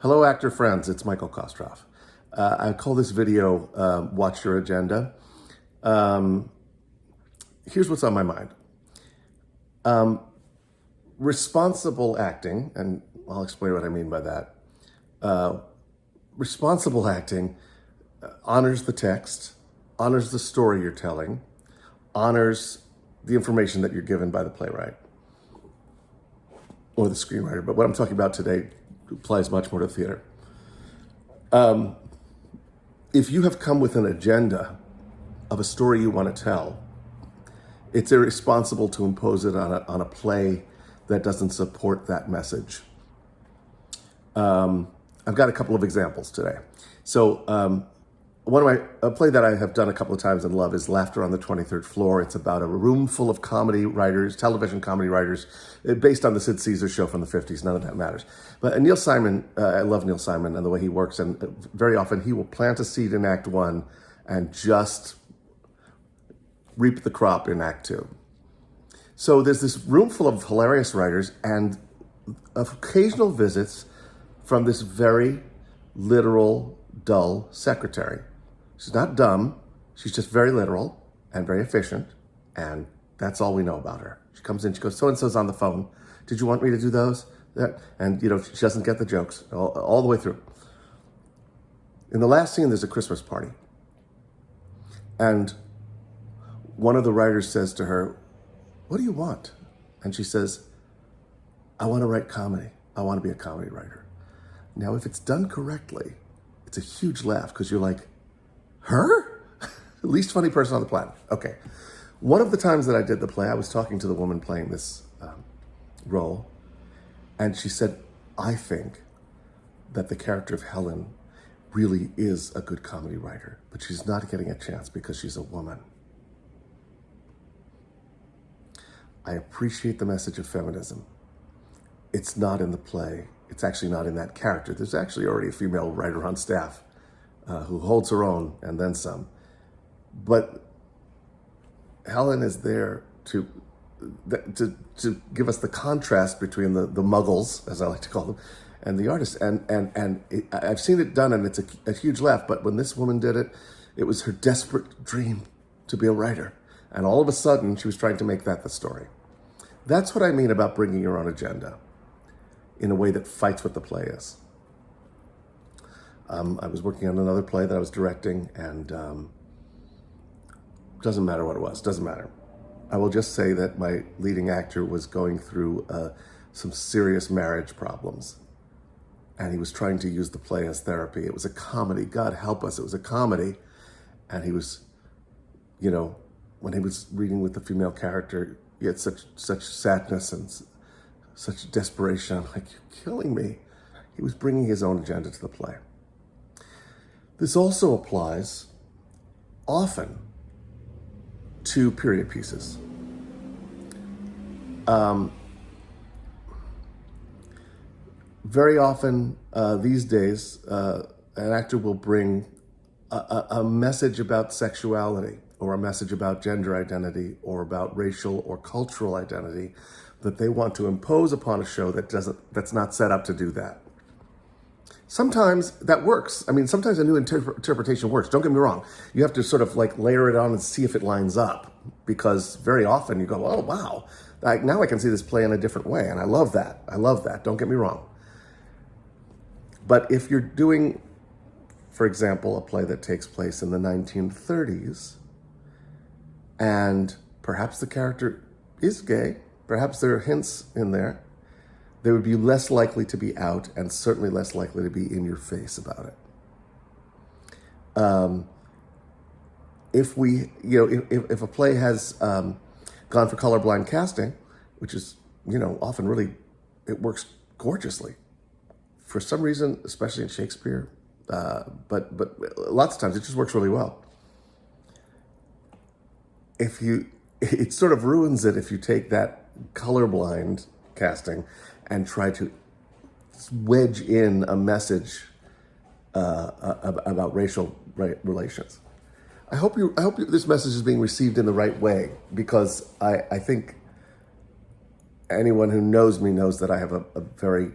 Hello, actor friends. It's Michael Kostroff. I call this video Watch Your Agenda. Here's what's on my mind. Responsible acting, and I'll explain what I mean by that. Responsible acting honors the text, honors the story you're telling, honors the information that you're given by the playwright or the screenwriter. But what I'm talking about today applies much more to theater. If you have come with an agenda of a story you want to tell, it's irresponsible to impose it on a play that doesn't support that message. I've got a couple of examples today. So a play that I have done a couple of times and love is Laughter on the 23rd Floor. It's about a room full of comedy writers, television comedy writers, based on the Sid Caesar show from the 50s. None of that matters. But Neil Simon, I love Neil Simon and the way he works. And very often he will plant a seed in Act 1 and just reap the crop in Act 2. So there's this room full of hilarious writers and occasional visits from this very literal, dull secretary. She's not dumb. She's just very literal and very efficient. And that's all we know about her. She comes in, she goes, so-and-so's on the phone. Did you want me to do those? And, she doesn't get the jokes all the way through. In the last scene, there's a Christmas party. And one of the writers says to her, "What do you want?" And she says, "I want to write comedy. I want to be a comedy writer." Now, if it's done correctly, it's a huge laugh because you're like, her? The least funny person on the planet. Okay. One of the times that I did the play, I was talking to the woman playing this role, and she said, "I think that the character of Helen really is a good comedy writer, but she's not getting a chance because she's a woman." I appreciate the message of feminism. It's not in the play. It's actually not in that character. There's actually already a female writer on staff who holds her own and then some. But Helen is there to give us the contrast between the muggles, as I like to call them, and the artists. And I've seen it done, and it's a huge laugh. But when this woman did it, it was her desperate dream to be a writer. And all of a sudden, she was trying to make that the story. That's what I mean about bringing your own agenda in a way that fights what the play is. I was working on another play that I was directing, and doesn't matter what it was, doesn't matter. I will just say that my leading actor was going through some serious marriage problems, and he was trying to use the play as therapy. It was a comedy, God help us, it was a comedy, and he was, when he was reading with the female character, he had such sadness and such desperation. I'm like, you're killing me. He was bringing his own agenda to the play. This also applies often to period pieces. Very often these days, an actor will bring a message about sexuality or a message about gender identity or about racial or cultural identity that they want to impose upon a show that's not set up to do that. Sometimes that works. I mean, sometimes a new interpretation works. Don't get me wrong. You have to sort of layer it on and see if it lines up, because very often you go, oh, wow, now I can see this play in a different way. And I love that. I love that. Don't get me wrong. But if you're doing, for example, a play that takes place in the 1930s, and perhaps the character is gay, perhaps there are hints in there, they would be less likely to be out and certainly less likely to be in your face about it. If a play has gone for colorblind casting, which is, often really, it works gorgeously. For some reason, especially in Shakespeare, but lots of times it just works really well. It sort of ruins it if you take that colorblind casting and try to wedge in a message about racial relations. I hope this message is being received in the right way, because I think anyone who knows me knows that I have a very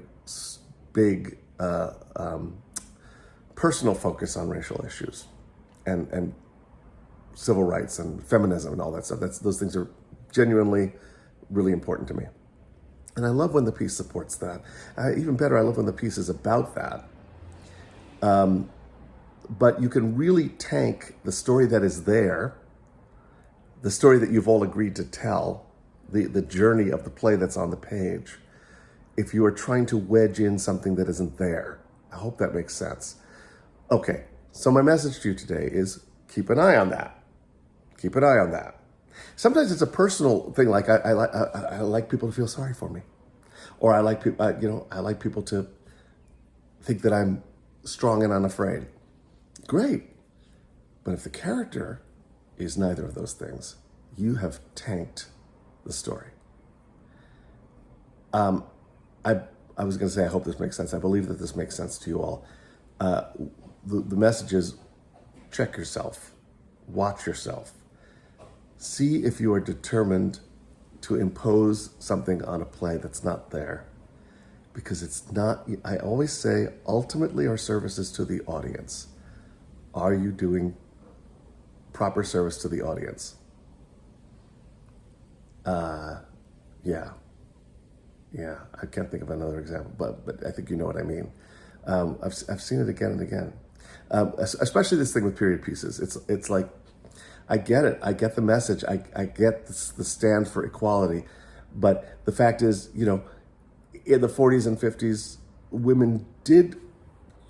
big personal focus on racial issues and civil rights and feminism and all that stuff. Those things are genuinely really important to me. And I love when the piece supports that. Even better, I love when the piece is about that. But you can really tank the story that is there, the story that you've all agreed to tell, the journey of the play that's on the page, if you are trying to wedge in something that isn't there. I hope that makes sense. Okay, so my message to you today is keep an eye on that. Keep an eye on that. Sometimes it's a personal thing, like I like people to feel sorry for me, or I like people to think that I'm strong and unafraid. Great, but if the character is neither of those things, you have tanked the story. I was going to say I hope this makes sense. I believe that this makes sense to you all. The message is check yourself, watch yourself. See if you are determined to impose something on a play that's not there. Because it's not, I always say, ultimately our service is to the audience. Are you doing proper service to the audience? Yeah, I can't think of another example, but I think you know what I mean. I've seen it again and again. Especially this thing with period pieces. It's like, I get it. I get the message. I get the stand for equality. But the fact is, in the 40s and 50s, women did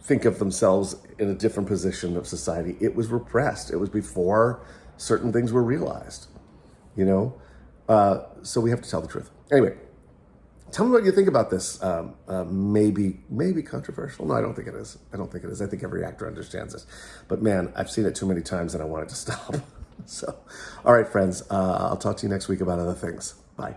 think of themselves in a different position of society. It was repressed. It was before certain things were realized, so we have to tell the truth. Anyway, tell me what you think about this. Maybe controversial. No, I don't think it is. I think every actor understands this. But man, I've seen it too many times and I want it to stop. So, all right, friends, I'll talk to you next week about other things. Bye.